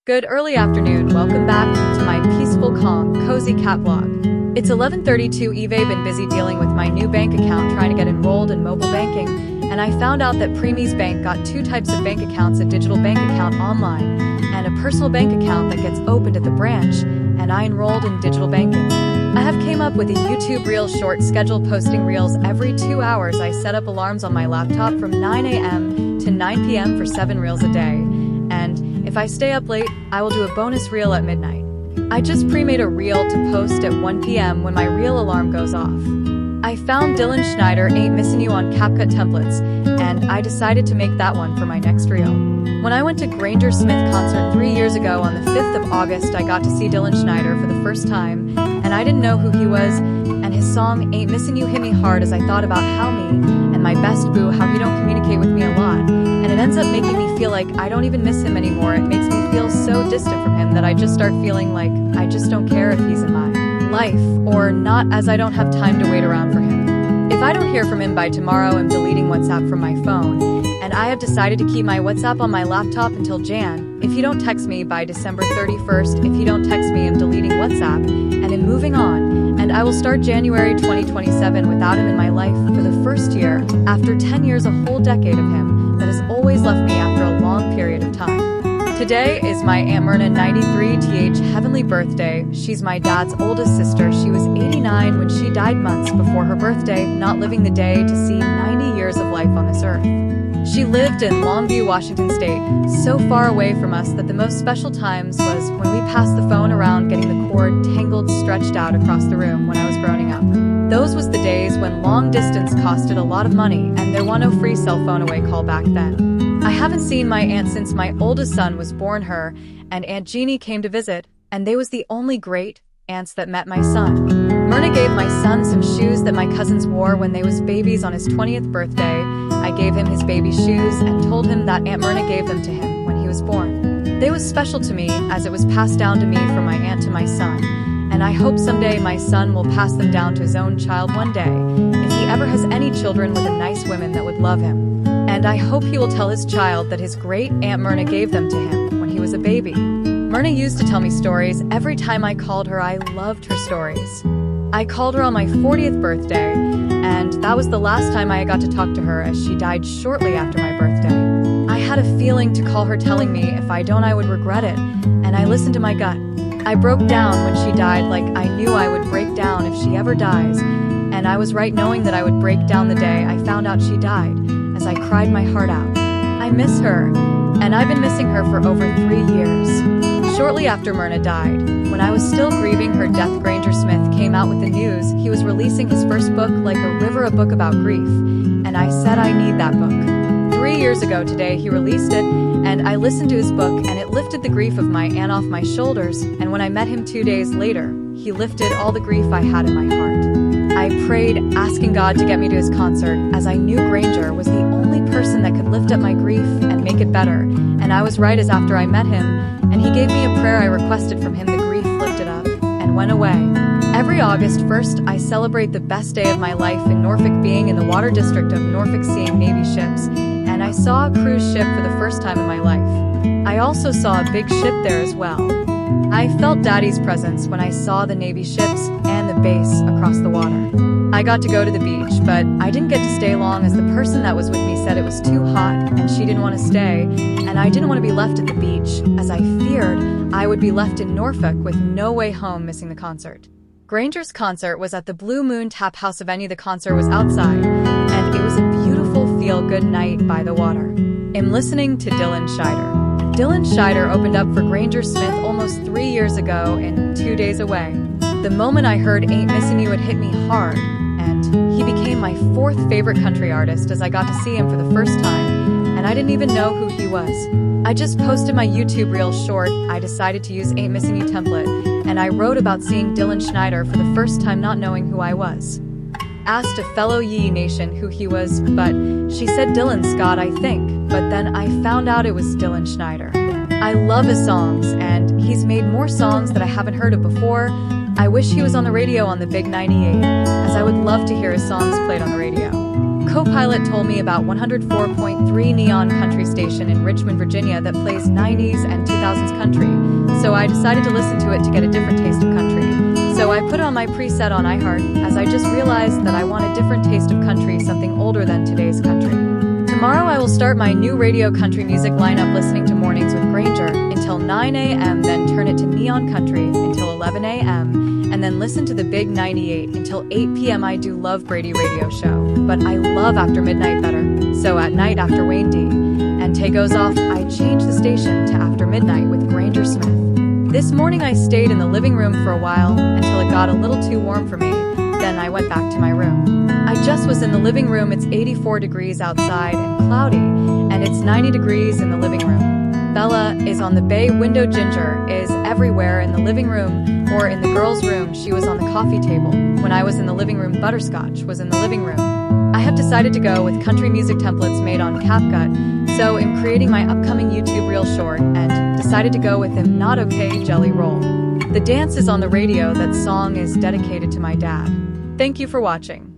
Good early afternoon, welcome back to my peaceful, calm, cozy cat vlog. It's 11:32 eve. Been busy dealing with my new bank account, trying to get enrolled in mobile banking, and I found out that Primis Bank got two types of bank accounts, a digital bank account online, and a personal bank account that gets opened at the branch, and I enrolled in digital banking. I have came up with a YouTube reel short schedule, posting reels every 2 hours. I set up alarms on my laptop from 9 a.m. to 9 p.m. for 7 reels a day, and if I stay up late, I will do a bonus reel at midnight. I just pre-made a reel to post at 1 p.m. when my reel alarm goes off. I found Dylan Schneider Ain't Missing You on CapCut templates, and I decided to make that one for my next reel. When I went to Granger Smith concert 3 years ago on the 5th of August, I got to see Dylan Schneider for the first time, and I didn't know who he was, and his song Ain't Missing You hit me hard as I thought about how me and my best boo, how he don't communicate with me a lot, and it ends up making me feel like I don't even miss him anymore. It makes me feel so distant from him that I just start feeling like I just don't care if he's in my life or not, as I don't have time to wait around for him. If I don't hear from him by tomorrow, I'm deleting WhatsApp from my phone, and I have decided to keep my WhatsApp on my laptop until Jan. If you don't text me by December 31st, if you don't text me, I'm deleting WhatsApp, and I'm moving on, and I will start January 2027 without him in my life for the first year, after 10 years, a whole decade of him that has always left me after a long period of time. Today is my Aunt Myrna 93th heavenly birthday. She's my dad's oldest sister. She was 89 when she died months before her birthday, not living the day to see 90 years of life on this earth. She lived in Longview, Washington state, so far away from us that the most special times was when we passed the phone around, getting the cord tangled, stretched out across the room when I was growing up. Those was the days when long distance costed a lot of money, and there was no free cell phone away call back then. I haven't seen my aunt since my oldest son was born. Her and Aunt Jeannie came to visit, and they was the only great aunts that met my son. Myrna gave my son some shoes that my cousins wore when they was babies on his 20th birthday. I gave him his baby shoes and told him that Aunt Myrna gave them to him when he was born. They was special to me as it was passed down to me from my aunt to my son, and I hope someday my son will pass them down to his own child one day, if he ever has any children with a nice woman that would love him. And I hope he will tell his child that his great Aunt Myrna gave them to him when he was a baby. Myrna used to tell me stories. Every time I called her, I loved her stories. I called her on my 40th birthday, and that was the last time I got to talk to her, as she died shortly after my birthday. I had a feeling to call her, telling me if I don't I would regret it, and I listened to my gut. I broke down when she died, like I knew I would break down if she ever dies, and I was right knowing that I would break down the day I found out she died, as I cried my heart out. I miss her, and I've been missing her for over 3 years. Shortly after Myrna died, when I was still grieving her death, Granger Smith came out with the news he was releasing his first book, Like a River, a book about grief, and I said I need that book. 3 years ago today he released it, and I listened to his book, and it lifted the grief of my aunt off my shoulders, and when I met him 2 days later, he lifted all the grief I had in my heart. I prayed, asking God to get me to his concert, as I knew Granger was the only person that could lift up my grief and make it better, and I was right, as after I met him, and he gave me a prayer I requested from him, the grief lifted up and went away. Every August 1st, I celebrate the best day of my life in Norfolk, being in the water district of Norfolk, seeing Navy ships, and I saw a cruise ship for the first time in my life. I also saw a big ship there as well. I felt Daddy's presence when I saw the Navy ships and the base across the water. I got to go to the beach, but I didn't get to stay long, as the person that was with me said it was too hot and she didn't want to stay, and I didn't want to be left at the beach, as I feared I would be left in Norfolk with no way home, missing the concert. Granger's concert was at the Blue Moon Tap House venue. The concert was outside, and it was a beautiful feel-good night by the water. I'm listening to Dylan Schneider. Dylan Schneider opened up for Granger Smith almost 3 years ago and 2 days away. The moment I heard Ain't Missing You, it hit me hard, and he became my 4th favorite country artist, as I got to see him for the first time, and I didn't even know who he was. I just posted my YouTube reel short. I decided to use Ain't Missing You template, and I wrote about seeing Dylan Schneider for the first time, not knowing who I was. Asked a fellow Yee Nation who he was, but she said Dylan Scott, I think, but then I found out it was Dylan Schneider. I love his songs, and he's made more songs that I haven't heard of before. I wish he was on the radio on the Big 98, as I would love to hear his songs played on the radio. Co-pilot told me about 104.3 Neon Country Station in Richmond, Virginia that plays 90s and 2000s country, so I decided to listen to it to get a different taste of country. So I put on my preset on iHeart, as I just realized that I want a different taste of country, something older than today's country. Tomorrow I will start my new radio country music lineup listening to Mornings with Granger until 9 a.m., then turn it to Neon Country until 11 a.m., and then listen to the Big 98 until 8 p.m. I do love Brady Radio Show, but I love After Midnight better. So at night after Wayne D. and Tay goes off, I change the station to After Midnight with Granger Smith. This morning I stayed in the living room for a while until it got a little too warm for me, then I went back to my room. I just was in the living room. It's 84 degrees outside and cloudy, and it's 90 degrees in the living room. Bella is on the bay window. Ginger is everywhere in the living room or in the girls' room. She was on the coffee table. When I was in the living room, Butterscotch was in the living room. I have decided to go with country music templates made on CapCut, so I'm creating my upcoming YouTube reel short and decided to go with him Not Okay Jelly Roll. The dance is on the radio. That song is dedicated to my dad. Thank you for watching.